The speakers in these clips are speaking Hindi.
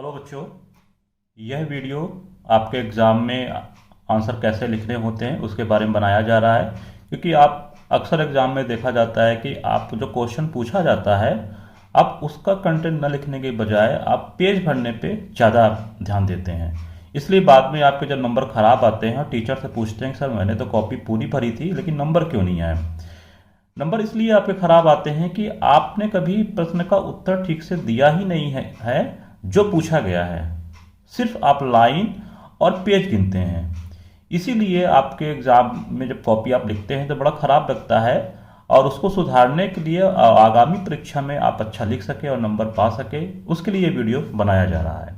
हेलो बच्चों, यह वीडियो आपके एग्ज़ाम में आंसर कैसे लिखने होते हैं उसके बारे में बनाया जा रहा है। क्योंकि आप अक्सर एग्ज़ाम में देखा जाता है कि आपको जो क्वेश्चन पूछा जाता है, आप उसका कंटेंट न लिखने के बजाय आप पेज भरने पे ज़्यादा ध्यान देते हैं। इसलिए बाद में आपके जब नंबर ख़राब आते हैं और टीचर से पूछते हैं कि सर मैंने तो कॉपी पूरी भरी थी लेकिन नंबर क्यों नहीं आए। नंबर इसलिए आपके खराब आते हैं कि आपने कभी प्रश्न का उत्तर ठीक से दिया ही नहीं है जो पूछा गया है। सिर्फ आप लाइन और पेज गिनते हैं। इसीलिए आपके एग्जाम में जब कॉपी आप लिखते हैं तो बड़ा खराब लगता है। और उसको सुधारने के लिए आगामी परीक्षा में आप अच्छा लिख सके और नंबर पा सके, उसके लिए वीडियो बनाया जा रहा है।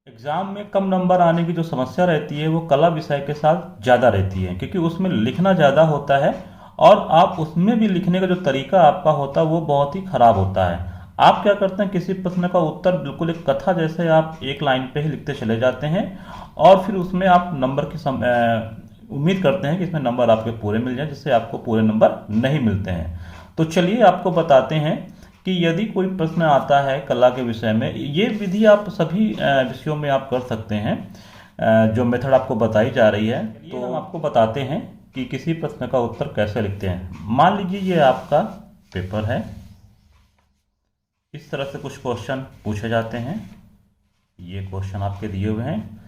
एग्जाम में कम नंबर आने की जो समस्या रहती है वो कला विषय के साथ ज़्यादा रहती है, क्योंकि उसमें लिखना ज़्यादा होता है और आप उसमें भी लिखने का जो तरीका आपका होता है वो बहुत ही खराब होता है। आप क्या करते हैं, किसी प्रश्न का उत्तर बिल्कुल एक कथा जैसे आप एक लाइन पे ही लिखते चले जाते हैं और फिर उसमें आप नंबर की उम्मीद करते हैं कि इसमें नंबर आपके पूरे मिल जाए, जिससे आपको पूरे नंबर नहीं मिलते हैं। तो चलिए आपको बताते हैं कि यदि कोई प्रश्न आता है कला के विषय में, ये विधि आप सभी विषयों में आप कर सकते हैं। जो मेथड आपको बताई जा रही है, तो हम आपको बताते हैं कि किसी प्रश्न का उत्तर कैसे लिखते हैं। मान लीजिए ये आपका पेपर है, इस तरह से कुछ क्वेश्चन पूछे जाते हैं। ये क्वेश्चन आपके दिए हुए हैं।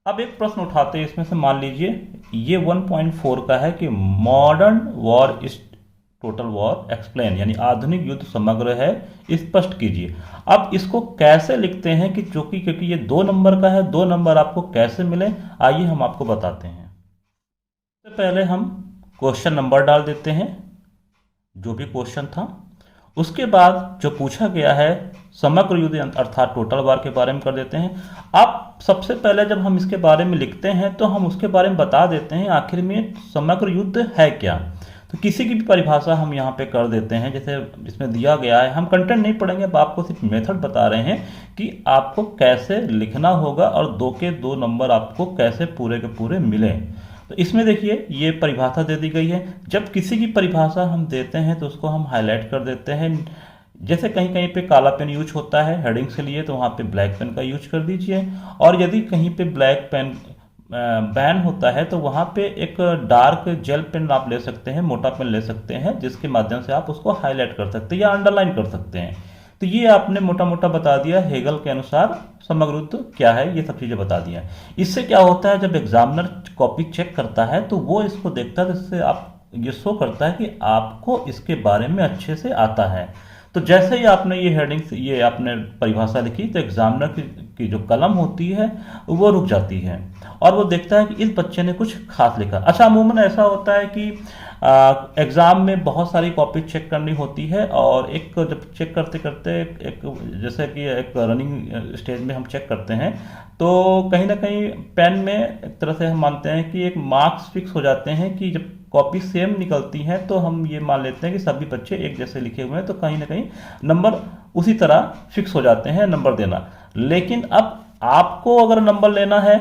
अब एक प्रश्न उठाते हैं इसमें से, मान लीजिए ये 1.4 का है कि modern war is total war explain, यानी आधुनिक युद्ध समग्र है स्पष्ट कीजिए। अब इसको कैसे लिखते हैं कि क्योंकि ये 2 नंबर का है, 2 नंबर आपको कैसे मिले, आइए हम आपको बताते हैं। सबसे पहले हम क्वेश्चन नंबर डाल देते हैं, जो भी क्वेश्चन था। उसके बाद जो पूछा गया है समग्र युद्ध अर्थात टोटल वार के बारे में कर देते हैं। अब सबसे पहले जब हम इसके बारे में लिखते हैं तो हम उसके बारे में बता देते हैं आखिर में समग्र युद्ध है क्या। तो किसी की भी परिभाषा हम यहाँ पे कर देते हैं, जैसे इसमें दिया गया है। हम कंटेंट नहीं पढ़ेंगे, अब आपको सिर्फ मेथड बता रहे हैं कि आपको कैसे लिखना होगा और 2 के 2 नंबर आपको कैसे पूरे के पूरे मिले। तो इसमें देखिए ये परिभाषा दे दी गई है। जब किसी की परिभाषा हम देते हैं तो उसको हम हाईलाइट कर देते हैं। जैसे कहीं कहीं पे काला पेन यूज होता है हेडिंग के लिए, तो वहाँ पे ब्लैक पेन का यूज कर दीजिए। और यदि कहीं पे ब्लैक पेन बैन होता है तो वहाँ पे एक डार्क जेल पेन आप ले सकते हैं, मोटा पेन ले सकते हैं, जिसके माध्यम से आप उसको हाईलाइट कर सकते हैं या अंडरलाइन कर सकते हैं। तो ये आपने मोटा मोटा बता दिया हेगल के अनुसार समग्र युद्ध क्या है, ये सब चीज़ें बता दिया। इससे क्या होता है, जब एग्जामिनर कॉपी चेक करता है तो वो इसको देखता है, जिससे आप ये शो करता है कि आपको इसके बारे में अच्छे से आता है। तो जैसे ही आपने ये हेडिंग्स, ये आपने परिभाषा लिखी, तो एग्जामिनर की जो कलम होती है वो रुक जाती है और वो देखता है कि इस बच्चे ने कुछ खास लिखा। अच्छा, अमूमन ऐसा होता है कि एग्ज़ाम में बहुत सारी कॉपी चेक करनी होती है और एक जब चेक करते करते एक जैसे कि एक रनिंग स्टेज में हम चेक करते हैं तो कहीं ना कहीं पेन में एक तरह से हम मानते हैं कि एक मार्क्स फिक्स हो जाते हैं कि जब कॉपी सेम निकलती हैं तो हम ये मान लेते हैं कि सभी बच्चे एक जैसे लिखे हुए हैं, तो कहीं ना कहीं नंबर उसी तरह फिक्स हो जाते हैं नंबर देना। लेकिन अब आपको अगर नंबर लेना है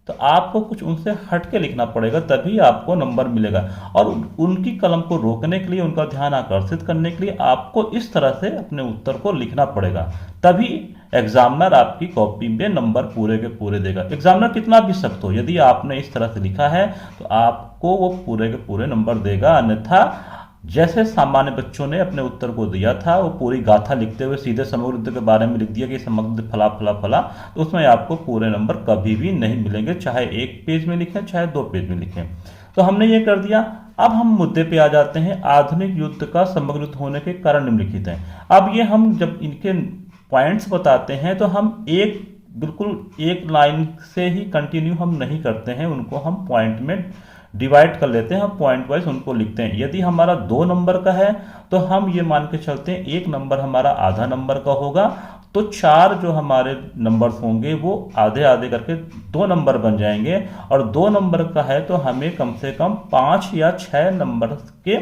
तो आपको कुछ उनसे हट के लिखना पड़ेगा, तभी आपको नंबर मिलेगा। और उनकी कलम को रोकने के लिए, उनका ध्यान आकर्षित करने के लिए आपको इस तरह से अपने उत्तर को लिखना पड़ेगा, तभी एग्जामिनर आपकी कॉपी में नंबर पूरे के पूरे देगा। एग्जामिनर कितना भी सख्त हो, यदि आपने इस तरह से लिखा है तो आपको वो पूरे के पूरे नंबर देगा। अन्यथा जैसे सामान्य बच्चों ने अपने उत्तर को दिया था, वो पूरी गाथा लिखते हुए सीधे समग्र युद्ध के बारे में लिख दिया कि समग्र फला फला फला, तो उसमें आपको पूरे नंबर कभी भी नहीं मिलेंगे, चाहे 1 पेज में लिखें चाहे 2 पेज में लिखें। तो हमने ये कर दिया। अब हम मुद्दे पे आ जाते हैं। आधुनिक युद्ध का समग्र युद्ध होने के कारण निम्नलिखित हैं। अब ये हम जब इनके पॉइंट्स बताते हैं तो हम बिल्कुल एक लाइन से ही कंटिन्यू हम नहीं करते हैं, उनको हम पॉइंट में डिवाइड कर लेते हैं, हम पॉइंट वाइज उनको लिखते हैं। यदि हमारा 2 नंबर का है तो हम ये मान के चलते हैं 1 नंबर हमारा आधा नंबर का होगा, तो 4 जो हमारे नंबर्स होंगे वो आधे आधे करके 2 नंबर बन जाएंगे। और 2 नंबर का है तो हमें कम से कम 5 या 6 नंबर के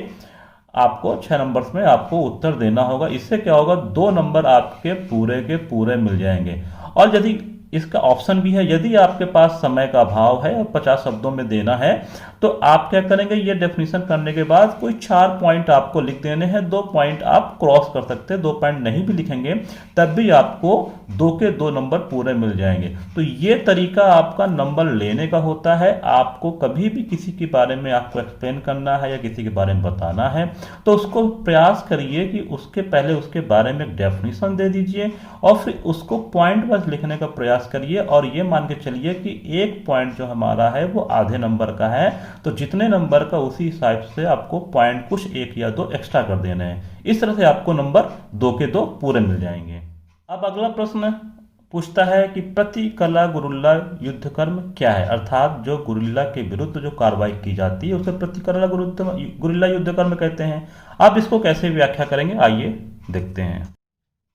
आपको 6 नंबर्स में आपको उत्तर देना होगा। इससे क्या होगा, 2 नंबर आपके पूरे के पूरे मिल जाएंगे। और यदि इसका ऑप्शन भी है, यदि आपके पास समय का अभाव है और 50 शब्दों में देना है तो आप क्या करेंगे, ये डेफिनेशन करने के बाद कोई 4 पॉइंट आपको लिख देने हैं, 2 पॉइंट आप क्रॉस कर सकते हैं, 2 पॉइंट नहीं भी लिखेंगे तब भी आपको 2 के 2 नंबर पूरे मिल जाएंगे। तो ये तरीका आपका नंबर लेने का होता है। आपको कभी भी किसी के बारे में आपको एक्सप्लेन करना है या किसी के बारे में बताना है तो उसको प्रयास करिए कि उसके पहले उसके बारे में डेफिनेशन दे दीजिए और फिर उसको पॉइंट वाइज लिखने का प्रयास करिए, और ये मान के चलिए कि एक पॉइंट जो हमारा है वो आधे नंबर का है, तो जितने नंबर का उसी हिसाब से आपको पॉइंट कुछ 1 या 2 एक्स्ट्रा कर देने हैं। इस तरह से आपको नंबर 2 के 2 पूरे मिल जाएंगे। अब अगला प्रश्न पूछता है कि प्रतिकला गुरिल्ला युद्ध कर्म क्या है, अर्थात जो गुरिल्ला के विरुद्ध जो कार्रवाई की जाती है उसे प्रतिकला गुरिल्ला युद्ध कर्म कहते हैं। आप इसको कैसे व्याख्या करेंगे, आइए देखते हैं।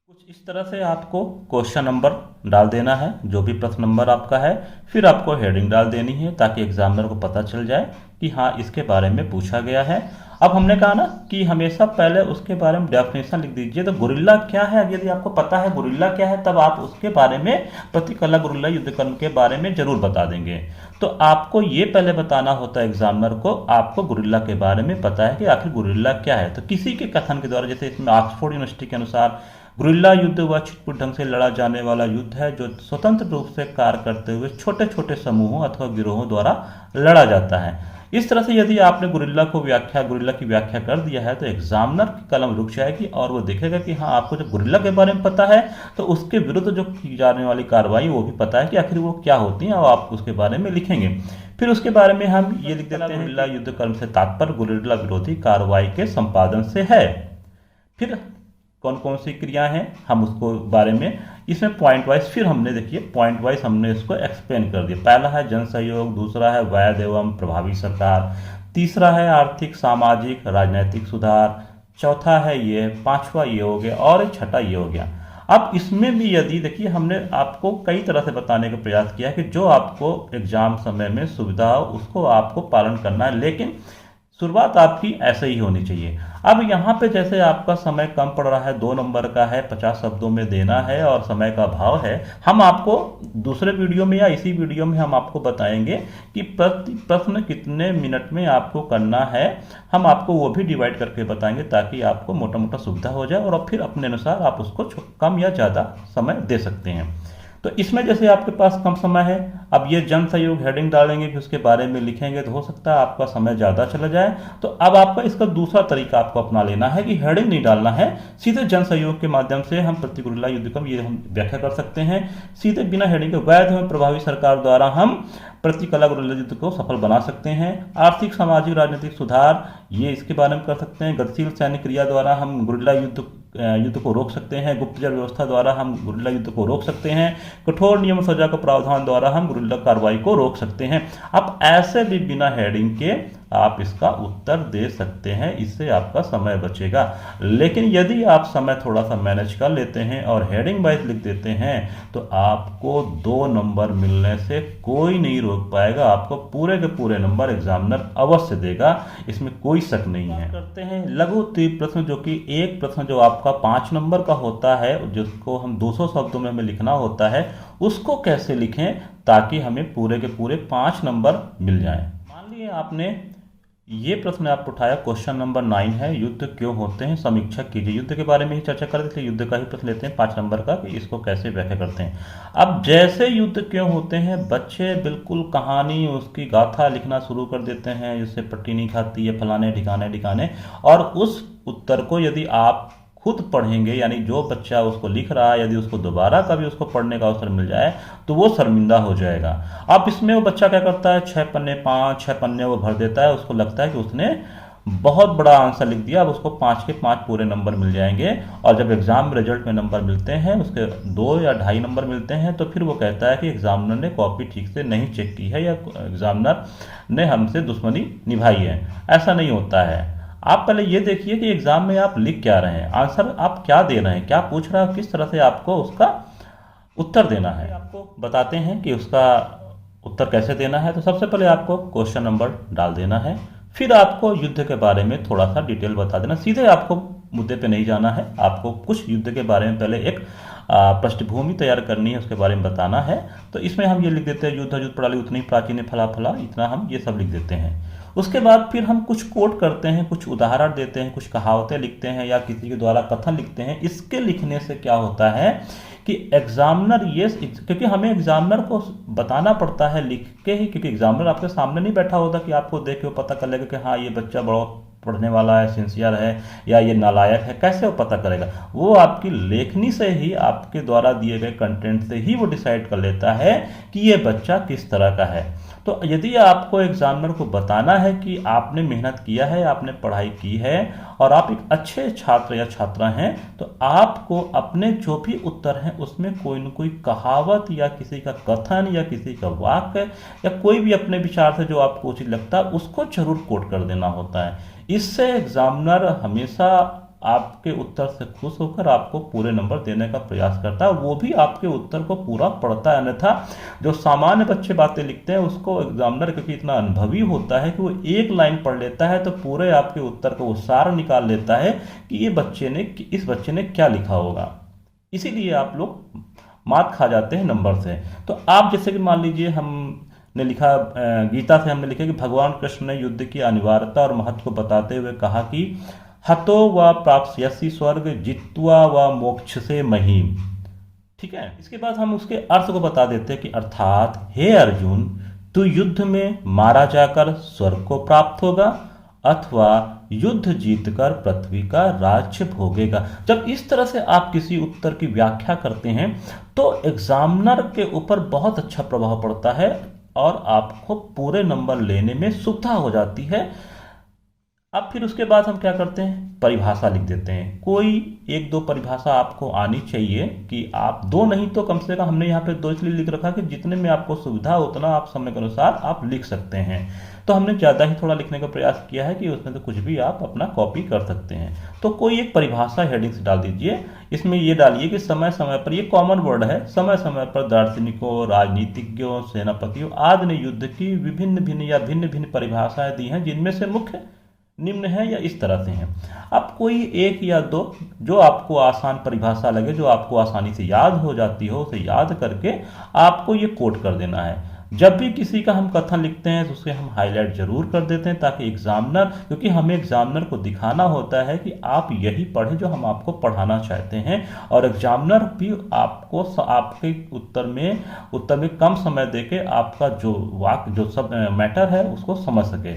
कुछ इस तरह से आपको क्वेश्चन नंबर डाल देना है, जो भी प्रश्न नंबर आपका है, फिर आपको हेडिंग डाल देनी है ताकि एग्जामिनर को पता चल जाए कि हाँ इसके बारे में पूछा गया है। अब हमने कहा ना कि हमेशा पहले उसके बारे में डेफिनेशन लिख दीजिए। तो गुरिल्ला क्या है, यदि आपको पता है गुरिल्ला क्या है तब आप उसके बारे में प्रतिकला गुरिल्ला युद्ध कर्म के बारे में जरूर बता देंगे। तो आपको ये पहले बताना होता है एग्जामिनर को, आपको गुरिल्ला के बारे में पता है कि आखिर गुरिल्ला क्या है। तो किसी के कथन के द्वारा, जैसे इसमें ऑक्सफोर्ड यूनिवर्सिटी के अनुसार गुरिल्ला युद्ध वह छिटपुट ढंग से लड़ा जाने वाला युद्ध है जो स्वतंत्र रूप से कार्य करते हुए छोटे छोटे समूहों अथवा गिरोहों द्वारा लड़ा जाता है। इस तरह से यदि आपने गुरिल्ला की व्याख्या कर दिया है तो एग्जामिनर की कलम रुक जाएगी और वो देखेगा कि हाँ आपको जब गुरिल्ला के बारे में पता है तो उसके विरुद्ध जो की जाने वाली कार्रवाई वो भी पता है कि आखिर वो क्या होती है और आप उसके बारे में लिखेंगे। फिर उसके बारे में हम ये लिख देते हैं, गुरिल्ला युद्ध कर्म से तात्पर्य गुरिल्ला विरोधी कार्रवाई के संपादन से है। फिर कौन कौन सी क्रिया हैं हम उसको बारे में इसमें पॉइंट वाइज, फिर हमने देखिए पॉइंट वाइज हमने इसको एक्सप्लेन कर दिया। पहला है जन सहयोग, दूसरा है वैध एवं प्रभावी सरकार, तीसरा है आर्थिक सामाजिक राजनीतिक सुधार, चौथा है ये, पांचवा ये हो गया और छठा ये हो गया। अब इसमें भी यदि देखिए हमने आपको कई तरह से बताने का प्रयास किया है कि जो आपको एग्जाम समय में सुविधा हो उसको आपको पालन करना है, लेकिन शुरुआत आपकी ऐसे ही होनी चाहिए। अब यहाँ पे जैसे आपका समय कम पड़ रहा है, 2 नंबर का है, 50 शब्दों में देना है और समय का अभाव है, हम आपको दूसरे वीडियो में या इसी वीडियो में हम आपको बताएंगे कि प्रति प्रश्न कितने मिनट में आपको करना है। हम आपको वो भी डिवाइड करके बताएंगे ताकि आपको मोटा मोटा सुविधा हो जाए और फिर अपने अनुसार आप उसको कम या ज़्यादा समय दे सकते हैं। तो इसमें जैसे आपके पास कम समय है, अब ये जन सहयोग हेडिंग डालेंगे कि उसके बारे में लिखेंगे तो हो सकता है आपका समय ज़्यादा चला जाए। तो अब आपका इसका दूसरा तरीका आपको अपना लेना है कि हेडिंग नहीं डालना है, सीधे जन सहयोग के माध्यम से हम प्रतिगुरिल्ला युद्ध कर्म ये हम व्याख्या कर सकते हैं। सीधे बिना हेडिंग के वैध एवं प्रभावी सरकार द्वारा हम प्रतिकला गुरिल्ला युद्ध को सफल बना सकते हैं। आर्थिक सामाजिक राजनीतिक सुधार ये इसके बारे में कर सकते हैं। गतिशील सैनिक क्रिया द्वारा हम गुरिल्ला युद्ध को रोक सकते हैं। गुप्तचर व्यवस्था द्वारा हम गुरिल्ला युद्ध को रोक सकते हैं। कठोर नियम सजा का प्रावधान द्वारा हम गुरिल्ला कार्रवाई को रोक सकते हैं। अब ऐसे भी बिना हेडिंग के आप इसका उत्तर दे सकते हैं, इससे आपका समय बचेगा। लेकिन यदि आप समय थोड़ा सा मैनेज कर लेते हैं और हेडिंग वाइज लिख देते हैं तो आपको 2 नंबर मिलने से कोई नहीं रोक पाएगा। आपको पूरे के पूरे नंबर एग्जामिनर अवश्य देगा, इसमें कोई शक नहीं है। करते हैं लघु तीव्र प्रश्न, जो कि एक प्रश्न जो आपका 5 नंबर का होता है जिसको हम 200 शब्दों में हमें लिखना होता है, उसको कैसे लिखें ताकि हमें पूरे के पूरे 5 नंबर मिल जाएं। मान लीजिए आपने ये प्रश्न आप उठाया, क्वेश्चन नंबर 9 है, युद्ध क्यों होते हैं, समीक्षा कीजिए। युद्ध के बारे में ही चर्चा कर रहे थे, युद्ध का ही प्रश्न लेते हैं 5 नंबर का कि इसको कैसे व्याख्या करते हैं। अब जैसे युद्ध क्यों होते हैं, बच्चे बिल्कुल कहानी उसकी गाथा लिखना शुरू कर देते हैं, जिससे पट्टी नहीं खाती है, फलाने ठिकाने, और उस उत्तर को यदि आप खुद पढ़ेंगे, यानी जो बच्चा उसको लिख रहा है यदि उसको दोबारा कभी उसको पढ़ने का अवसर मिल जाए तो वो शर्मिंदा हो जाएगा। अब इसमें वो बच्चा क्या करता है, 6 पन्ने वो भर देता है, उसको लगता है कि उसने बहुत बड़ा आंसर लिख दिया, अब उसको 5 के 5 पूरे नंबर मिल जाएंगे। और जब एग्जाम रिजल्ट में नंबर मिलते हैं, उसके 2 या 2.5 नंबर मिलते हैं, तो फिर वो कहता है कि एग्जामिनर ने कॉपी ठीक से नहीं चेक की है या एग्जामिनर ने हमसे दुश्मनी निभाई है। ऐसा नहीं होता है। आप पहले ये देखिए कि एग्जाम में आप लिख क्या रहे हैं, आंसर आप क्या दे रहे हैं, क्या पूछ रहा है, किस तरह से आपको उसका उत्तर देना है। आपको बताते हैं कि उसका उत्तर कैसे देना है। तो सबसे पहले आपको क्वेश्चन नंबर डाल देना है, फिर आपको युद्ध के बारे में थोड़ा सा डिटेल बता देना, सीधे आपको मुद्दे पे नहीं जाना है, आपको कुछ युद्ध के बारे में पहले एक पृष्ठभूमि तैयार करनी है, उसके बारे में बताना है। तो इसमें हम ये लिख देते हैं, युद्ध युद्ध प्रणाली उतनी प्राचीन फला फला, इतना हम ये सब लिख देते हैं। उसके बाद फिर हम कुछ कोट करते हैं, कुछ उदाहरण देते हैं, कुछ कहावतें लिखते हैं या किसी के द्वारा कथन लिखते हैं। इसके लिखने से क्या होता है कि एग्जामिनर ये, क्योंकि हमें एग्जामिनर को बताना पड़ता है लिख के ही, क्योंकि एग्जामिनर आपके सामने नहीं बैठा होता कि आपको देख के वो पता कर लेगा कि हाँ ये बच्चा बड़ा पढ़ने वाला है, सिंसियर है, या ये नालायक है। कैसे वो पता करेगा? वो आपकी लेखनी से ही, आपके द्वारा दिए गए कंटेंट से ही वो डिसाइड कर लेता है कि ये बच्चा किस तरह का है। तो यदि आपको एग्जामिनर को बताना है कि आपने मेहनत किया है, आपने पढ़ाई की है और आप एक अच्छे छात्र या छात्रा हैं, तो आपको अपने जो भी उत्तर हैं उसमें कोई न कोई कहावत या किसी का कथन या किसी का वाक्य या कोई भी अपने विचार से जो आपको उचित लगता है उसको जरूर कोट कर देना होता है। इससे एग्जामिनर हमेशा आपके उत्तर से खुश होकर आपको पूरे नंबर देने का प्रयास करता है, वो भी आपके उत्तर को पूरा पढ़ता है। अन्यथा जो सामान्य बच्चे बातें लिखते हैं उसको एग्जामिनर क्योंकि इतना अनुभवी होता है कि वो एक लाइन पढ़ लेता है तो पूरे आपके उत्तर को वो सार निकाल लेता है कि इस बच्चे ने क्या लिखा होगा। इसीलिए आप लोग मात खा जाते हैं नंबर से। तो आप जैसे कि मान लीजिए हमने लिखा, गीता से हमने लिखा कि भगवान कृष्ण ने युद्ध की अनिवार्यता और महत्व को बताते हुए कहा कि हतो व प्राप्स्यसि स्वर्ग जित्वा व मोक्ष से महीम। ठीक है, इसके बाद हम उसके अर्थ को बता देते हैं कि अर्थात हे अर्जुन, तू युद्ध में मारा जाकर स्वर्ग को प्राप्त होगा अथवा युद्ध जीतकर पृथ्वी का राज्य भोगेगा। जब इस तरह से आप किसी उत्तर की व्याख्या करते हैं तो एग्जामिनर के ऊपर बहुत अच्छा प्रभाव पड़ता है और आपको पूरे नंबर लेने में सुविधा हो जाती है। अब फिर उसके बाद हम क्या करते हैं, परिभाषा लिख देते हैं। कोई एक दो परिभाषा आपको आनी चाहिए, कि आप दो नहीं तो कम से कम, हमने यहाँ पे दो इसलिए लिख रखा कि जितने में आपको सुविधा उतना आप समय के अनुसार आप लिख सकते हैं। तो हमने ज़्यादा ही थोड़ा लिखने का प्रयास किया है कि उसमें तो कुछ भी आप अपना कॉपी कर सकते हैं। तो कोई एक परिभाषा हेडिंग से डाल दीजिए। इसमें ये डालिए कि समय समय पर, ये कॉमन वर्ड है, समय समय पर दार्शनिकों, राजनीतिज्ञों, सेनापतियों आदि ने युद्ध की विभिन्न भिन्न परिभाषाएं दी हैं, जिनमें से मुख्य निम्न है या इस तरह से हैं। अब कोई एक या दो जो आपको आसान परिभाषा लगे, जो आपको आसानी से याद हो जाती हो, उसे याद करके आपको ये कोट कर देना है। जब भी किसी का हम कथन लिखते हैं तो उसे हम हाईलाइट जरूर कर देते हैं, ताकि एग्जामिनर, क्योंकि हमें एग्जामिनर को दिखाना होता है कि आप यही पढ़ें जो हम आपको पढ़ाना चाहते हैं, और एग्जामिनर भी आपको आपके उत्तर में कम समय देके आपका जो वाक्य, जो सब मैटर है उसको समझ सके।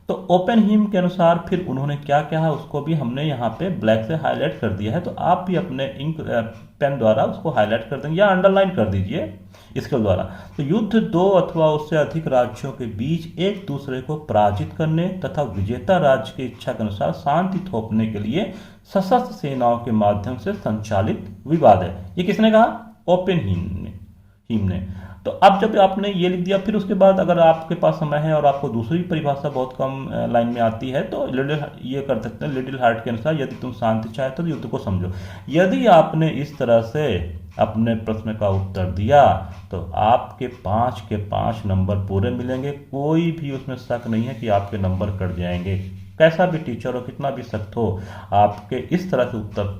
तो ओपन हिम के अनुसार फिर उन्होंने क्या क्या है उसको भी हमने यहाँ पे ब्लैक से हाईलाइट कर दिया है। तो आप भी अपने इंक पेन द्वारा उसको हाईलाइट कर देंगे या अंडरलाइन कर दीजिए इसके द्वारा। तो युद्ध दो अथवा उससे अधिक राज्यों के बीच एक दूसरे को पराजित करने तथा विजेता राज्य की इच्छा के अनुसार शांति थोपने के लिए सशस्त्र सेनाओं के माध्यम से संचालित विवाद है। ये किसने कहा? ओपन हिम ने। तो अब जब आपने ये लिख दिया, फिर उसके बाद अगर आपके पास समय है और आपको दूसरी परिभाषा बहुत कम लाइन में आती है तो ये कर सकते हैं, लिटिल हार्ट के अनुसार, यदि तुम शांति चाहते हो तो युद्ध को समझो। यदि आपने इस तरह से अपने प्रश्न का उत्तर दिया तो आपके 5 के 5 नंबर पूरे मिलेंगे। कोई भी उसमें शक नहीं है कि आपके नंबर कट जाएंगे। कैसा भी टीचर हो, कितना भी सख्त हो, आपके इस तरह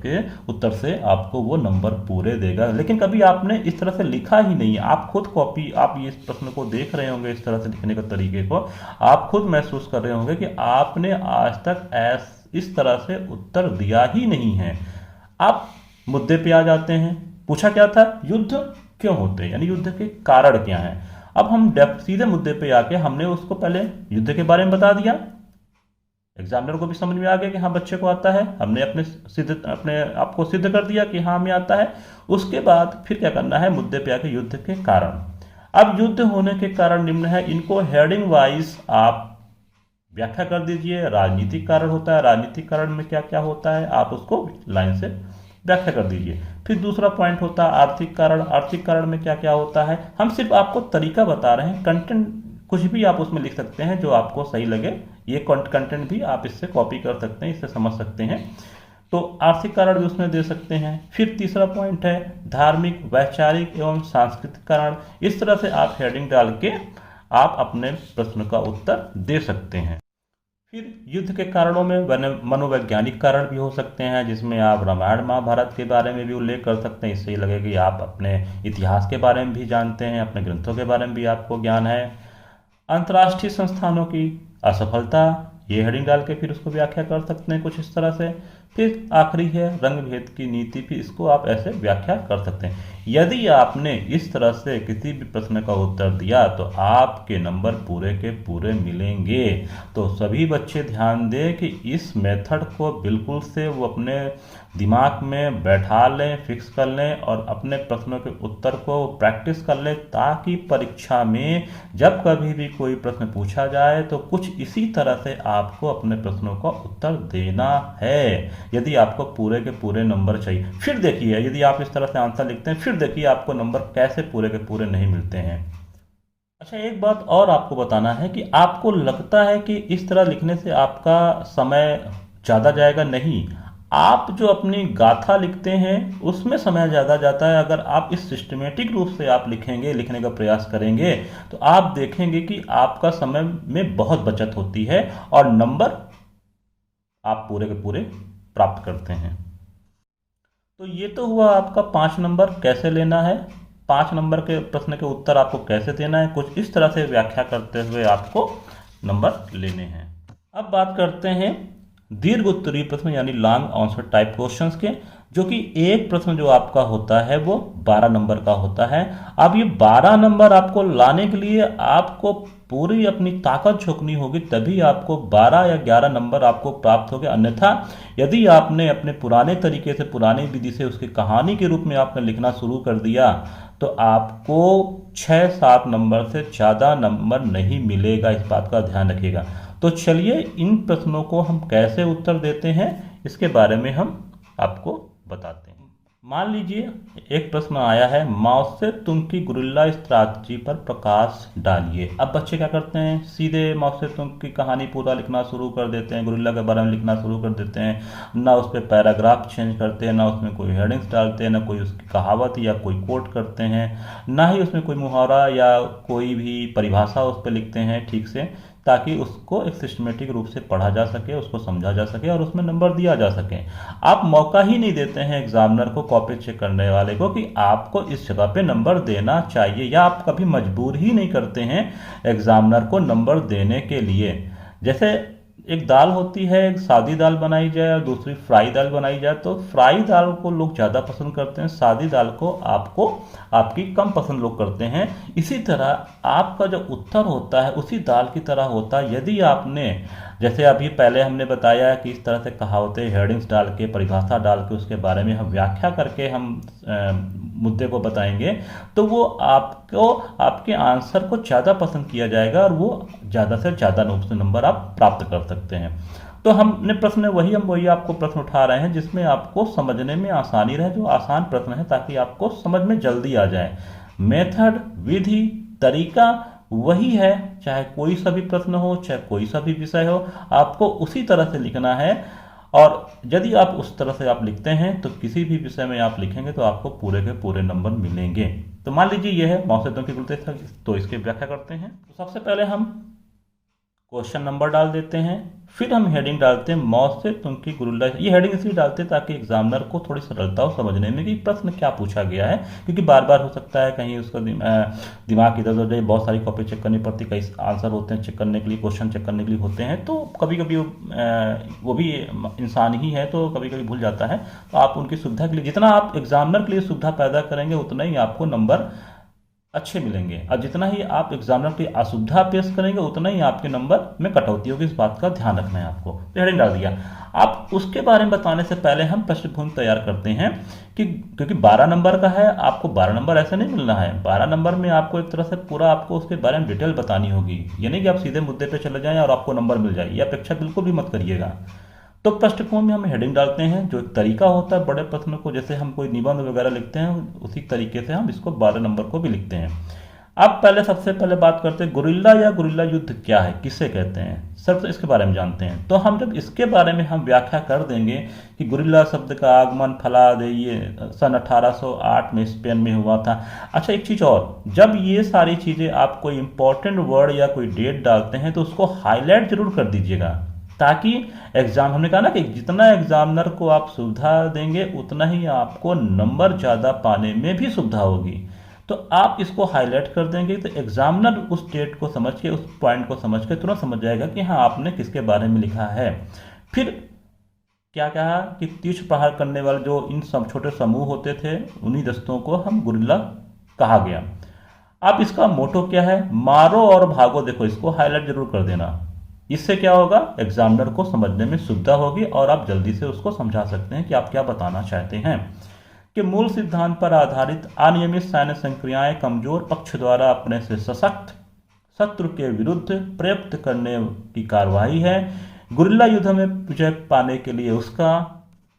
के उत्तर से आपको वो नंबर पूरे देगा। लेकिन कभी आपने इस तरह से लिखा ही नहीं है, आप खुद कॉपी, आप ये इस प्रश्न को देख रहे होंगे, इस तरह से लिखने के तरीके को आप खुद महसूस कर रहे होंगे कि आपने आज तक इस तरह से उत्तर दिया ही नहीं है। आप मुद्दे पे आ जाते हैं। पूछा क्या था? युद्ध क्यों होते हैं, यानी युद्ध के कारण क्या हैं। अब हम सीधे मुद्दे पे आके हमने उसको पहले युद्ध के बारे में बता दिया, एग्जामिनर को भी समझ में आ गया कि हाँ बच्चे को आता है, हमने अपने आप को सिद्ध कर दिया कि हाँ हमें आता है। उसके बाद फिर क्या करना है, मुद्दे पे आके युद्ध के कारण। अब युद्ध होने के कारण निम्न है, इनको हेडिंग वाइज आप व्याख्या कर दीजिए। राजनीतिक कारण होता है, राजनीतिक कारण में क्या क्या होता है आप उसको लाइन से व्याख्या कर दीजिए। फिर दूसरा पॉइंट होता है आर्थिक कारण, आर्थिक कारण में क्या क्या होता है। हम सिर्फ आपको तरीका बता रहे हैं, कंटेंट कुछ भी आप उसमें लिख सकते हैं जो आपको सही लगे। ये कंटेंट भी आप इससे कॉपी कर सकते हैं, इससे समझ सकते हैं। तो आर्थिक कारण भी उसमें दे सकते हैं। फिर तीसरा पॉइंट है धार्मिक, वैचारिक एवं सांस्कृतिक कारण। इस तरह से आप हेडिंग डाल के आप अपने प्रश्न का उत्तर दे सकते हैं। फिर युद्ध के कारणों में मनोवैज्ञानिक कारण भी हो सकते हैं, जिसमें आप रामायण महाभारत के बारे में भी उल्लेख कर सकते हैं। इससे ही लगेगा कि आप अपने इतिहास के बारे में भी जानते हैं, अपने ग्रंथों के बारे में भी आपको ज्ञान है। अंतर्राष्ट्रीय संस्थानों की असफलता, ये हेडिंग डाल के फिर उसको व्याख्या कर सकते हैं कुछ इस तरह से। फिर आखिरी है रंग भेद की नीति, फिर इसको आप ऐसे व्याख्या कर सकते हैं। यदि आपने इस तरह से किसी भी प्रश्न का उत्तर दिया तो आपके नंबर पूरे के पूरे मिलेंगे। तो सभी बच्चे ध्यान दें कि इस मेथड को बिल्कुल से वो अपने दिमाग में बैठा लें, फिक्स कर लें और अपने प्रश्नों के उत्तर को प्रैक्टिस कर लें, ताकि परीक्षा में जब कभी भी कोई प्रश्न पूछा जाए तो कुछ इसी तरह से आपको अपने प्रश्नों का उत्तर देना है, यदि आपको पूरे के पूरे नंबर चाहिए। फिर देखिए, यदि आप इस तरह से आंसर लिखते हैं, फिर देखिए आपको नंबर कैसे पूरे के पूरे नहीं मिलते हैं। अच्छा, एक बात और आपको बताना है कि आपको लगता है कि इस तरह लिखने से आपका समय ज़्यादा जाएगा, नहीं। आप जो अपनी गाथा लिखते हैं उसमें समय ज़्यादा जाता है। अगर आप इस सिस्टमेटिक रूप से आप लिखेंगे, लिखने का प्रयास करेंगे, तो आप देखेंगे कि आपका समय में बहुत बचत होती है और नंबर आप पूरे के पूरे प्राप्त करते हैं। तो ये तो हुआ आपका 5 नंबर कैसे लेना है, 5 नंबर के प्रश्न के उत्तर आपको कैसे देना है, कुछ इस तरह से व्याख्या करते हुए आपको नंबर लेने हैं। अब बात करते हैं दीर्घ उत्तरीय प्रश्न यानी लॉन्ग आंसर टाइप क्वेश्चंस के, जो कि एक प्रश्न जो आपका होता है वो 12 नंबर का होता है। अब ये 12 नंबर आपको लाने के लिए आपको पूरी अपनी ताकत झोंकनी होगी, तभी आपको 12 या 11 नंबर आपको प्राप्त होंगे। अन्यथा यदि आपने अपने पुराने तरीके से, पुरानी विधि से उसकी कहानी के रूप में आपने लिखना शुरू कर दिया तो आपको 6-7 नंबर से ज़्यादा नंबर नहीं मिलेगा, इस बात का ध्यान रखिएगा। तो चलिए इन प्रश्नों को हम कैसे उत्तर देते हैं इसके बारे में हम आपको बताते हैं। मान लीजिए एक प्रश्न आया है, माओ से तुंग की गुरिल्ला स्ट्रैटेजी पर प्रकाश डालिए। अब बच्चे क्या करते हैं, सीधे माओ से तुंग की कहानी पूरा लिखना शुरू कर देते हैं, गुरिल्ला के बारे में लिखना शुरू कर देते हैं। ना उस पर पैराग्राफ चेंज करते हैं, ना उसमें कोई हेडिंग्स डालते हैं, ना कोई उसकी कहावत या कोई कोट करते हैं, ना ही उसमें कोई मुहावरा या कोई भी परिभाषा उस पर लिखते हैं ठीक से, ताकि उसको एक सिस्टमेटिक रूप से पढ़ा जा सके, उसको समझा जा सके और उसमें नंबर दिया जा सके। आप मौका ही नहीं देते हैं एग्जामिनर को, कॉपी चेक करने वाले को, कि आपको इस जगह पे नंबर देना चाहिए, या आप कभी मजबूर ही नहीं करते हैं एग्जामिनर को नंबर देने के लिए। जैसे एक दाल होती है, एक सादी दाल बनाई जाए और दूसरी फ्राई दाल बनाई जाए, तो फ्राई दाल को लोग ज़्यादा पसंद करते हैं, सादी दाल को आपकी कम पसंद लोग करते हैं। इसी तरह आपका जो उत्तर होता है उसी दाल की तरह होता है। यदि आपने, जैसे अभी पहले हमने बताया कि इस तरह से कहावतें, हेडिंग्स डाल के, परिभाषा डाल के उसके बारे में हम व्याख्या करके हम मुद्दे को बताएंगे, तो वो आपको, आपके आंसर को ज़्यादा पसंद किया जाएगा और वो ज़्यादा से ज़्यादा नंबर आप प्राप्त कर सकते हैं। तो हमने प्रश्न वही आपको प्रश्न उठा रहे हैं जिसमें आपको समझने में आसानी रहे, जो आसान प्रश्न है, ताकि आपको समझ में जल्दी आ जाए। मेथड, विधि, तरीका वही है, चाहे कोई सा भी प्रश्न हो, चाहे कोई सा भी विषय हो, आपको उसी तरह से लिखना है। और यदि आप उस तरह से आप लिखते हैं तो किसी भी विषय में आप लिखेंगे तो आपको पूरे के पूरे नंबर मिलेंगे। तो मान लीजिए यह है माओ सेतुंग की गुरुत्वाकर्षण, तो इसकी व्याख्या करते हैं। तो सबसे पहले हम क्वेश्चन नंबर डाल देते हैं, फिर हम हेडिंग डालते हैं माओ सेतुंग की गुरिल्ला। ये हेडिंग इसलिए डालते हैं ताकि एग्जामिनर को थोड़ी सरलता हो समझने में कि प्रश्न क्या पूछा गया है, क्योंकि बार बार हो सकता है कहीं उसका दिमाग इधर उधर जाए, बहुत सारी कॉपी चेक करनी पड़ती, कई आंसर होते हैं चेक करने के लिए, क्वेश्चन चेक करने के लिए होते हैं, तो कभी कभी वो भी इंसान ही है तो कभी कभी भूल जाता है। तो आप उनकी सुविधा के लिए, जितना आप एग्जामिनर के लिए सुविधा पैदा करेंगे उतना ही आपको नंबर अच्छे मिलेंगे, और जितना ही आप एग्जामिनर की असुविधा पेश करेंगे उतना ही आपके नंबर में कटौती होगी। इस बात का ध्यान रखना है आपको। तो हेडिंग डाल दिया। आप उसके बारे में बताने से पहले हम पृष्ठभूमि तैयार करते हैं कि क्योंकि 12 नंबर का है, आपको 12 नंबर ऐसे नहीं मिलना है। 12 नंबर में आपको एक तरह से पूरा आपको उसके बारे में डिटेल बतानी होगी, ये नहीं कि आप सीधे मुद्दे पर चले जाएं और आपको नंबर मिल जाए, ये अपेक्षा बिल्कुल भी मत करिएगा। तो पृष्ठभूमि में हम हेडिंग डालते हैं, जो एक तरीका होता है बड़े प्रश्न को, जैसे हम कोई निबंध वगैरह लिखते हैं उसी तरीके से हम इसको 12 नंबर को भी लिखते हैं। अब पहले सबसे पहले बात करते हैं गुरिल्ला या गुरिल्ला युद्ध क्या है, किसे कहते हैं, सिर्फ इसके बारे में जानते हैं। तो हम जब इसके बारे में हम व्याख्या कर देंगे कि गुरिल्ला शब्द का आगमन फलाद ये सन 1808 में स्पेन में हुआ था। अच्छा एक चीज़ और, जब ये सारी चीज़ें आप कोई इंपॉर्टेंट वर्ड या कोई डेट डालते हैं तो उसको हाईलाइट जरूर कर दीजिएगा, ताकि एग्जाम, हमने कहा ना कि जितना एग्जामिनर को आप सुविधा देंगे उतना ही आपको नंबर ज़्यादा पाने में भी सुविधा होगी। तो आप इसको हाईलाइट कर देंगे तो एग्जामिनर उस डेट को समझ के, उस पॉइंट को समझ के तुरंत समझ जाएगा कि हाँ आपने किसके बारे में लिखा है। फिर क्या कहा कि तीक्ष्ण प्रहार करने वाले जो इन सब छोटे समूह होते थे, उन्हीं दस्तों को हम गुरिल्ला कहा गया। अब इसका मोटो क्या है, मारो और भागो। देखो इसको हाईलाइट जरूर कर देना, इससे क्या होगा, एग्जामिनर को समझने में सुविधा होगी और आप जल्दी से उसको समझा सकते हैं कि आप क्या बताना चाहते हैं। कि मूल सिद्धांत पर आधारित अनियमित सैन्य संक्रियाएं कमजोर पक्ष द्वारा अपने से सशक्त शत्रु के विरुद्ध प्रयुक्त करने की कार्रवाई है। गुरिल्ला युद्ध में विजय पाने के लिए उसका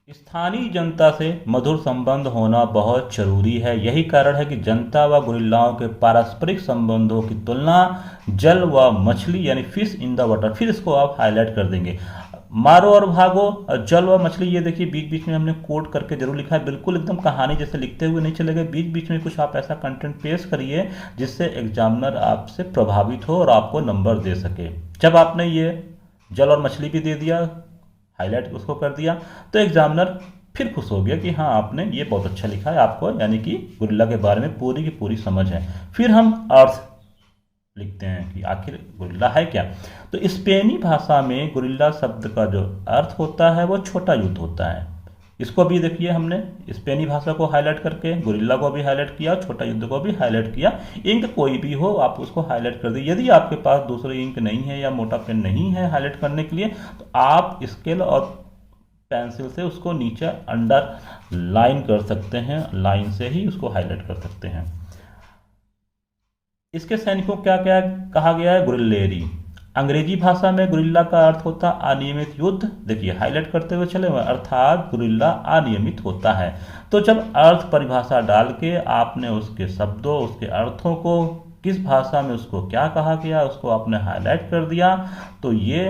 स्थानीय जनता से मधुर संबंध होना बहुत जरूरी है। यही कारण है कि जनता व गुरिल्लाओं के पारस्परिक संबंधों की तुलना जल व मछली यानी फिश इन द वाटर, फिर इसको आप हाईलाइट कर देंगे। मारो और भागो, जल व मछली, ये देखिए बीच बीच में हमने कोट करके जरूर लिखा है, बिल्कुल एकदम कहानी जैसे लिखते हुए नहीं चलेगा, बीच बीच में कुछ आप ऐसा कंटेंट पेश करिए जिससे एग्जामिनर आपसे प्रभावित हो और आपको नंबर दे सके। जब आपने ये जल और मछली भी दे दिया, हाईलाइट उसको कर दिया, तो एग्जामिनर फिर खुश हो गया कि हाँ आपने ये बहुत अच्छा लिखा है, आपको यानी कि गुरिल्ला के बारे में पूरी की पूरी समझ है। फिर हम अर्थ लिखते हैं कि आखिर गुरिल्ला है क्या। तो स्पेनी भाषा में गुरिल्ला शब्द का जो अर्थ होता है वो छोटा युद्ध होता है। इसको भी देखिए, हमने स्पेनी भाषा को हाईलाइट करके गुरिल्ला को भी हाईलाइट किया, छोटा युद्ध को भी हाईलाइट किया। इंक कोई भी हो आप उसको हाईलाइट कर दीजिए। यदि आपके पास दूसरी इंक नहीं है या मोटा पेन नहीं है हाईलाइट करने के लिए, तो आप स्केल और पेंसिल से उसको नीचे अंडर लाइन कर सकते हैं, लाइन से ही उसको हाईलाइट कर सकते हैं। इसके सैनिकों क्या क्या कहा गया है, गुरिल्लेरी। अंग्रेजी भाषा में गुरिल्ला का अर्थ होता है अनियमित युद्ध। देखिए हाईलाइट करते हुए चले हुए, अर्थात गुरिल्ला अनियमित होता है। तो जब अर्थ परिभाषा डाल के आपने उसके शब्दों, उसके अर्थों को, किस भाषा में उसको क्या कहा गया, उसको आपने हाईलाइट कर दिया, तो ये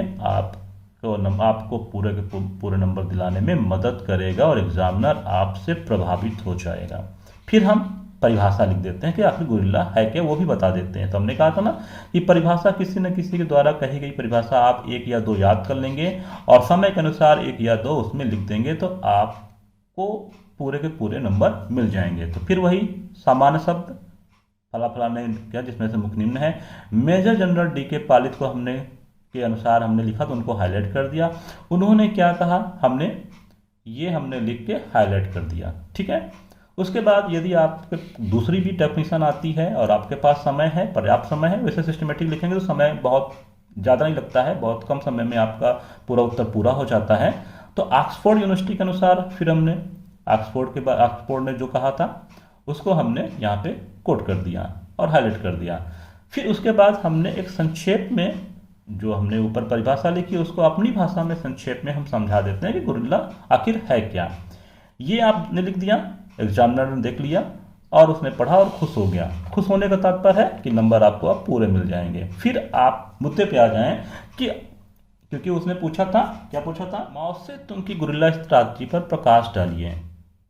आपको पूरे के पूरे नंबर दिलाने में मदद करेगा और एग्जामिनर आपसे प्रभावित हो जाएगा। फिर हम परिभाषा लिख देते हैं कि आखिर गुरिल्ला है क्या, वो भी बता देते हैं। तो हमने कहा था ना कि परिभाषा किसी न किसी के द्वारा कही गई परिभाषा आप एक या दो याद कर लेंगे और समय के अनुसार एक या दो उसमें लिख देंगे, तो आपको पूरे के पूरे नंबर मिल जाएंगे। तो फिर वही सामान्य शब्द फला फला ने किया जिसमें से मुख्य निम्न है। मेजर जनरल डी के पालित को हमने के अनुसार हमने लिखा तो उनको हाईलाइट कर दिया। उन्होंने क्या कहा हमने लिख के हाईलाइट कर दिया, ठीक है। उसके बाद यदि आपके दूसरी भी डेफिनेशन आती है और आपके पास समय है, पर्याप्त समय है, वैसे सिस्टमेटिक लिखेंगे तो समय बहुत ज़्यादा नहीं लगता है, बहुत कम समय में आपका पूरा उत्तर पूरा हो जाता है। तो ऑक्सफोर्ड यूनिवर्सिटी के अनुसार फिर हमने ऑक्सफोर्ड ने जो कहा था उसको हमने यहाँ पे कोट कर दिया और हाईलाइट कर दिया। फिर उसके बाद हमने एक संक्षेप में जो हमने ऊपर परिभाषा लिखी उसको अपनी भाषा में संक्षेप में हम समझा देते हैं कि गुरिल्ला आखिर है क्या। ये आपने लिख दिया, एग्जामिनर ने देख लिया और उसने पढ़ा और खुश हो गया। खुश होने का तात्पर्य है कि नंबर आपको अब पूरे मिल जाएंगे। फिर आप मुद्दे पे आ जाएं कि क्योंकि उसने पूछा था, क्या पूछा था, मौसे तुम की गुरिल्ला स्ट्रैटेजी पर प्रकाश डालिए।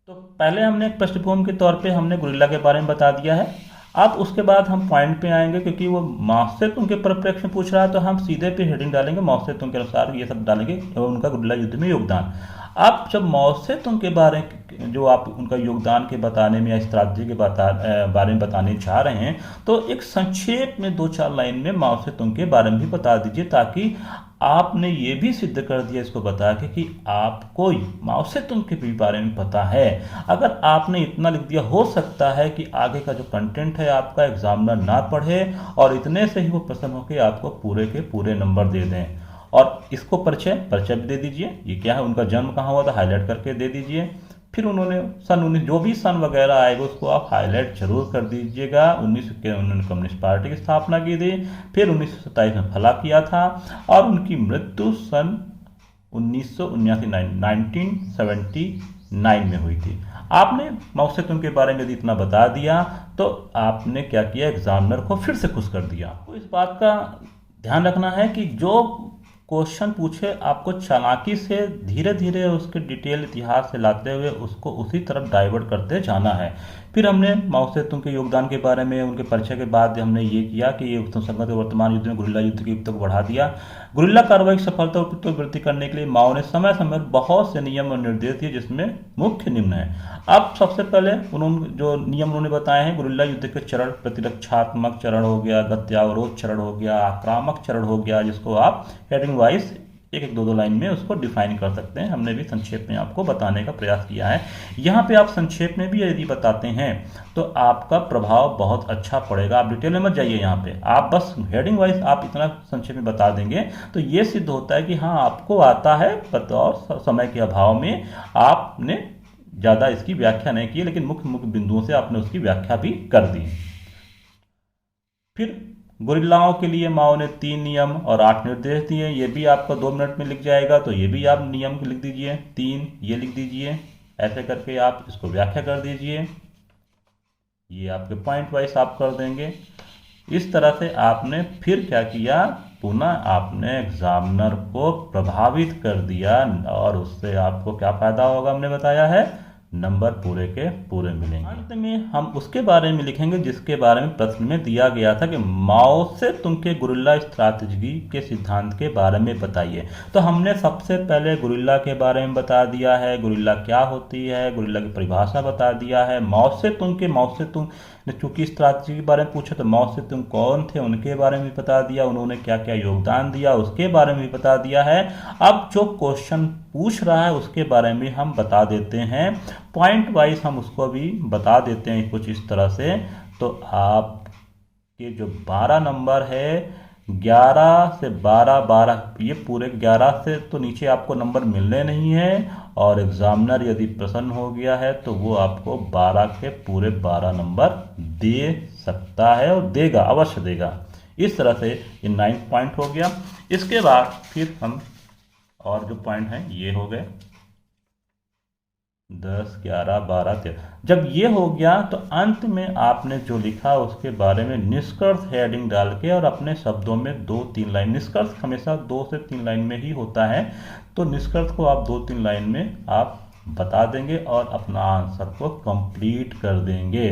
तो पहले हमने एक पृष्ठभूमि के तौर पे हमने गुरिल्ला के बारे में बता दिया है। अब उसके बाद हम पॉइंट पे आएंगे, क्योंकि वो मौसे तुम के परिप्रेक्ष्य में पूछ रहा है तो हम सीधे पे हेडिंग डालेंगे, मौसे तुम के अनुसार ये सब डालेंगे और उनका गुरिल्ला युद्ध में योगदान। आप जब मौसे तुम के बारे जो आप उनका योगदान के बताने में या स्ट्रैटेजी के बारे में बताने जा रहे हैं, तो एक संक्षेप में 2-4 लाइन में मौसे तुम के बारे में भी बता दीजिए, ताकि आपने ये भी सिद्ध कर दिया इसको बता के कि आपको माओ से तुम के भी बारे में पता है। अगर आपने इतना लिख दिया, हो सकता है कि आगे का जो कंटेंट है आपका एग्जामिनर ना पढ़े और इतने से ही वो प्रसन्न होकर आपको पूरे के पूरे नंबर दे दें। और इसको परिचय भी दे दीजिए, ये क्या है, उनका जन्म कहाँ हुआ था हाईलाइट करके दे दीजिए। फिर उन्होंने सन 19 जो भी सन वगैरह आएगा उसको आप हाईलाइट जरूर कर दीजिएगा। 1921 उन्होंने कम्युनिस्ट पार्टी की स्थापना की थी, फिर 1927 में फला किया था और उनकी मृत्यु सन 1979 में हुई थी। आपने माओ से तुम के बारे में यदि इतना बता दिया तो आपने क्या किया, एग्जामिनर को फिर से खुश कर दिया। तो इस बात का ध्यान रखना है कि जो क्वेश्चन पूछे आपको चालाकी से धीरे धीरे उसके डिटेल इतिहास से लाते हुए उसको उसी तरफ डाइवर्ट करते जाना है, फिर हमने माओ सेतुंग के योगदान के बारे में, उनके परिचय के बाद हमने ये किया कि ये संगत वर्तमान युद्ध में गुरिल्ला युद्ध के युद्ध को बढ़ा दिया। गुरिल्ला कार्रवाई की सफलता और वृद्धि करने के लिए माओ ने समय समय पर बहुत से नियम और निर्देश दिए, जिसमें मुख्य निम्न है। अब सबसे पहले उन्होंने जो नियम उन्होंने बताए हैं, गुरिल्ला युद्ध के चरण, प्रतिरक्षात्मक चरण हो गया, गत्यावरोध चरण हो गया, आक्रामक चरण हो गया, जिसको आप हेडिंग वाइज एक एक दो लाइन में उसको डिफाइन कर सकते हैं। हमने भी संक्षेप में आपको बताने का प्रयास किया है। यहाँ पे आप संक्षेप में भी यदि बताते हैं तो आपका प्रभाव बहुत अच्छा पड़ेगा। आप डिटेल में मत जाइए, यहाँ पे आप बस हेडिंग वाइज आप इतना संक्षेप में बता देंगे तो ये सिद्ध होता है कि हाँ आपको आता है, और समय के अभाव में आपने ज़्यादा इसकी व्याख्या नहीं की, लेकिन मुख्य मुख्य बिंदुओं से आपने उसकी व्याख्या भी कर दी। फिर गुरिल्लाओं के लिए माओ ने 3 नियम और 8 निर्देश दिए। ये भी आपका 2 मिनट में लिख जाएगा, तो ये भी आप नियम लिख दीजिए, 3 ये लिख दीजिए, ऐसे करके आप इसको व्याख्या कर दीजिए। ये आपके पॉइंट वाइज आप कर देंगे। इस तरह से आपने फिर क्या किया, पुनः आपने एग्जामिनर को प्रभावित कर दिया, और उससे आपको क्या फायदा होगा हमने बताया है, नंबर पूरे के पूरे मिलेंगे। अंत में हम उसके बारे में लिखेंगे जिसके बारे में प्रश्न में दिया गया था कि माओ से तुम के गुरिल्ला स्ट्रैटेजी के सिद्धांत के बारे में बताइए। तो हमने सबसे पहले गुरिल्ला के बारे में बता दिया है, गुरिल्ला क्या होती है, गुरिल्ला की परिभाषा बता दिया है। माओ से तुम ने चूंकि स्ट्रैटेजी के बारे में पूछा तो माओ से तुम कौन थे उनके बारे में बता दिया, उन्होंने क्या क्या योगदान दिया उसके बारे में भी बता दिया है। अब जो क्वेश्चन पूछ रहा है उसके बारे में हम बता देते हैं, पॉइंट वाइज हम उसको भी बता देते हैं कुछ इस तरह से। तो आपके जो 12 नंबर है, 11 से 12 ये पूरे 11 से तो नीचे आपको नंबर मिलने नहीं है, और एग्जामिनर यदि प्रसन्न हो गया है तो वो आपको 12 के पूरे 12 नंबर दे सकता है, और देगा, अवश्य देगा। इस तरह से ये 9 पॉइंट हो गया। इसके बाद फिर हम और जो पॉइंट हैं ये हो गए 10, 11, 12, 13। जब ये हो गया तो अंत में आपने जो लिखा उसके बारे में निष्कर्ष हेडिंग डाल के, और अपने शब्दों में 2-3 लाइन, निष्कर्ष हमेशा 2 से 3 लाइन में ही होता है, तो निष्कर्ष को आप 2-3 लाइन में आप बता देंगे और अपना आंसर को कंप्लीट कर देंगे।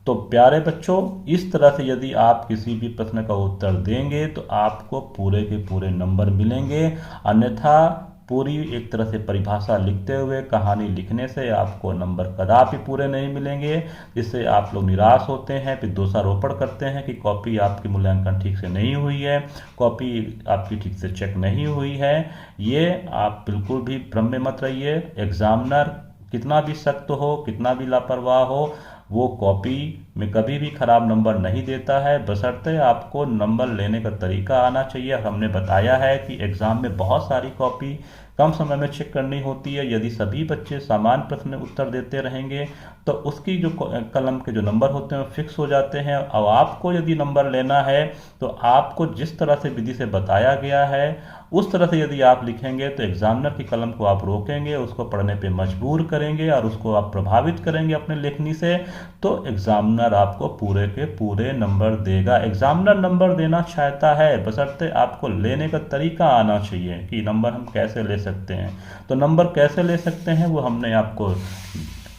तो प्यारे बच्चों, इस तरह से यदि आप किसी भी प्रश्न का उत्तर देंगे तो आपको पूरे के पूरे नंबर मिलेंगे। अन्यथा पूरी एक तरह से परिभाषा लिखते हुए कहानी लिखने से आपको नंबर कदापि पूरे नहीं मिलेंगे, जिससे आप लोग निराश होते हैं, फिर दोषारोपण करते हैं कि कॉपी आपकी मूल्यांकन ठीक से नहीं हुई है, कॉपी आपकी ठीक से चेक नहीं हुई है। ये आप बिल्कुल भी भ्रम में मत रहिए। एग्जामिनर कितना भी सख्त हो, कितना भी लापरवाह हो, वो कॉपी में कभी भी खराब नंबर नहीं देता है, बशर्ते आपको नंबर लेने का तरीका आना चाहिए। हमने बताया है कि एग्ज़ाम में बहुत सारी कॉपी कम समय में चेक करनी होती है। यदि सभी बच्चे समान प्रश्न उत्तर देते रहेंगे तो उसकी जो कलम के जो नंबर होते हैं फिक्स हो जाते हैं। अब आपको यदि नंबर लेना है तो आपको जिस तरह से विधि से बताया गया है उस तरह से यदि आप लिखेंगे तो एग्जामिनर की कलम को आप रोकेंगे, उसको पढ़ने पे मजबूर करेंगे और उसको आप प्रभावित करेंगे अपने लेखनी से, तो एग्जामिनर आपको पूरे के पूरे नंबर देगा। एग्जामिनर नंबर देना चाहता है, बशर्ते आपको लेने का तरीका आना चाहिए कि नंबर हम कैसे ले सकते हैं। तो नंबर कैसे ले सकते हैं वो हमने आपको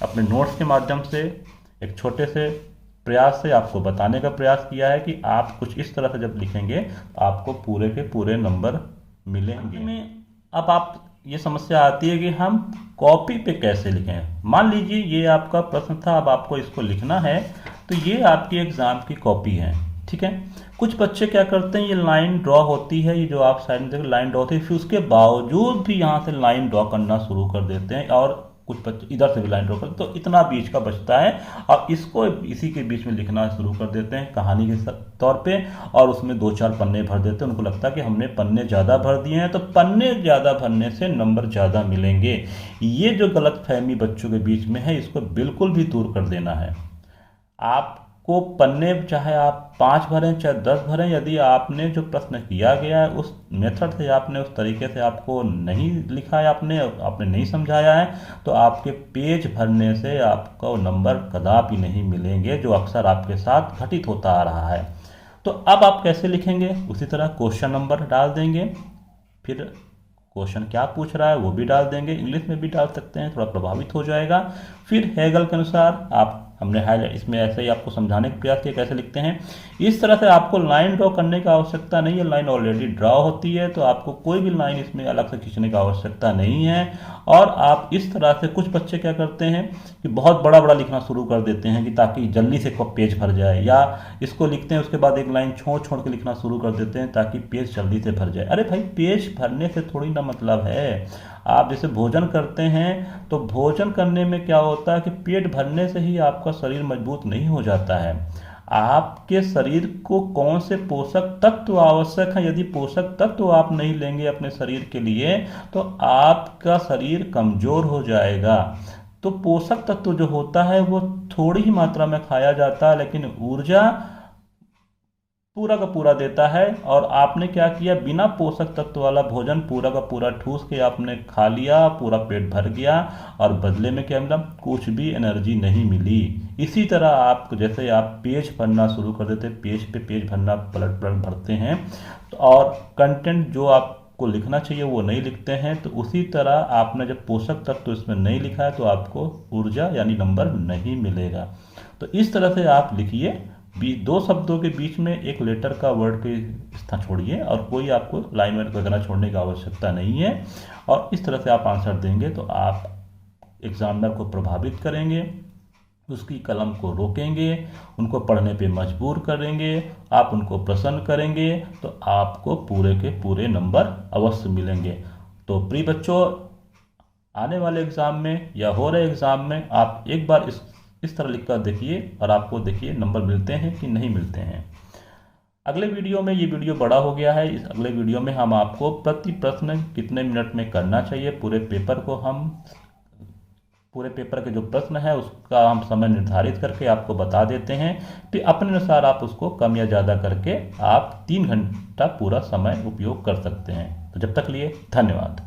अपने नोट्स के माध्यम से एक छोटे से प्रयास से आपको बताने का प्रयास किया है कि आप कुछ इस तरह से जब लिखेंगे तो आपको पूरे के पूरे नंबर मिलेंगे। अब आप ये समस्या आती है कि हम कॉपी पे कैसे लिखें। मान लीजिए ये आपका प्रश्न था, अब आपको इसको लिखना है, तो ये आपकी एग्जाम की कॉपी है, ठीक है। कुछ बच्चे क्या करते हैं, ये लाइन ड्रॉ होती है, ये जो आप साइड में देखो लाइन ड्रॉ होती है, फिर उसके बावजूद भी यहाँ से लाइन ड्रॉ करना शुरू कर देते हैं, और कुछ बच्चे इधर से भी लाइन ड्रॉ करते हैं, तो इतना बीच का बचता है और इसको इसी के बीच में लिखना शुरू कर देते हैं कहानी के तौर पे, और उसमें 2-4 पन्ने भर देते हैं। उनको लगता है कि हमने पन्ने ज़्यादा भर दिए हैं, तो पन्ने ज़्यादा भरने से नंबर ज़्यादा मिलेंगे। ये जो गलतफहमी बच्चों के बीच में है, इसको बिल्कुल भी दूर कर देना है। आपको पन्ने चाहे आप 5 भरें चाहे 10 भरें, यदि आपने जो प्रश्न किया गया है उस मेथड से, आपने उस तरीके से आपको नहीं लिखा है, आपने नहीं समझाया है, तो आपके पेज भरने से आपको नंबर कदापि नहीं मिलेंगे, जो अक्सर आपके साथ घटित होता आ रहा है। तो अब आप कैसे लिखेंगे, उसी तरह क्वेश्चन नंबर डाल देंगे, फिर क्वेश्चन क्या पूछ रहा है वो भी डाल देंगे, इंग्लिश में भी डाल सकते हैं, थोड़ा प्रभावित हो जाएगा। फिर हेगल के अनुसार आप हमने हाईलाइट इसमें ऐसे ही आपको समझाने का प्रयास किया कैसे लिखते हैं। इस तरह से आपको लाइन ड्रॉ करने की आवश्यकता नहीं है, लाइन ऑलरेडी ड्रॉ होती है, तो आपको कोई भी लाइन इसमें अलग से खींचने की आवश्यकता नहीं है। और आप इस तरह से, कुछ बच्चे क्या करते हैं कि बहुत बड़ा बड़ा लिखना शुरू कर देते हैं कि ताकि जल्दी से पेज भर जाए, या इसको लिखते हैं उसके बाद एक लाइन छोड़ छोड़ के लिखना शुरू कर देते हैं ताकि पेज जल्दी से भर जाए। अरे भाई, पेज भरने से थोड़ी ना मतलब है। आप जैसे भोजन करते हैं तो भोजन करने में क्या होता है कि पेट भरने से ही आपका शरीर मजबूत नहीं हो जाता है। आपके शरीर को कौन से पोषक तत्व आवश्यक हैं, यदि पोषक तत्व आप नहीं लेंगे अपने शरीर के लिए तो आपका शरीर कमजोर हो जाएगा। तो पोषक तत्व जो होता है वो थोड़ी ही मात्रा में खाया जाता है, लेकिन ऊर्जा पूरा का पूरा देता है। और आपने क्या किया, बिना पोषक तत्व वाला भोजन पूरा का पूरा ठूस के आपने खा लिया, पूरा पेट भर गया, और बदले में क्या मिला, कुछ भी एनर्जी नहीं मिली। इसी तरह आप जैसे आप पेज भरना शुरू कर देते, पेज पे पेज भरना पलट पलट भरते हैं, तो और कंटेंट जो आपको लिखना चाहिए वो नहीं लिखते हैं, तो उसी तरह आपने जब पोषक तत्व इसमें नहीं लिखा है तो आपको ऊर्जा यानी नंबर नहीं मिलेगा। तो इस तरह से आप लिखिए, दो शब्दों के बीच में एक लेटर का वर्ड के स्थान छोड़िए, और कोई आपको लाइन वाइन वगैरह छोड़ने की आवश्यकता नहीं है। और इस तरह से आप आंसर देंगे तो आप एग्जामिनर को प्रभावित करेंगे, उसकी कलम को रोकेंगे, उनको पढ़ने पे मजबूर करेंगे, आप उनको प्रसन्न करेंगे, तो आपको पूरे के पूरे नंबर अवश्य मिलेंगे। तो प्रिय बच्चों, आने वाले एग्ज़ाम में या हो रहे एग्ज़ाम में आप एक बार इस तरह लिखकर देखिए, और आपको देखिए नंबर मिलते हैं कि नहीं मिलते हैं। अगले वीडियो में, ये वीडियो बड़ा हो गया है, इस अगले वीडियो में हम आपको प्रति प्रश्न कितने मिनट में करना चाहिए, पूरे पेपर के जो प्रश्न है उसका हम समय निर्धारित करके आपको बता देते हैं। फिर अपने अनुसार आप उसको कम या ज़्यादा करके आप 3 घंटा पूरा समय उपयोग कर सकते हैं। तो जब तक लिए धन्यवाद।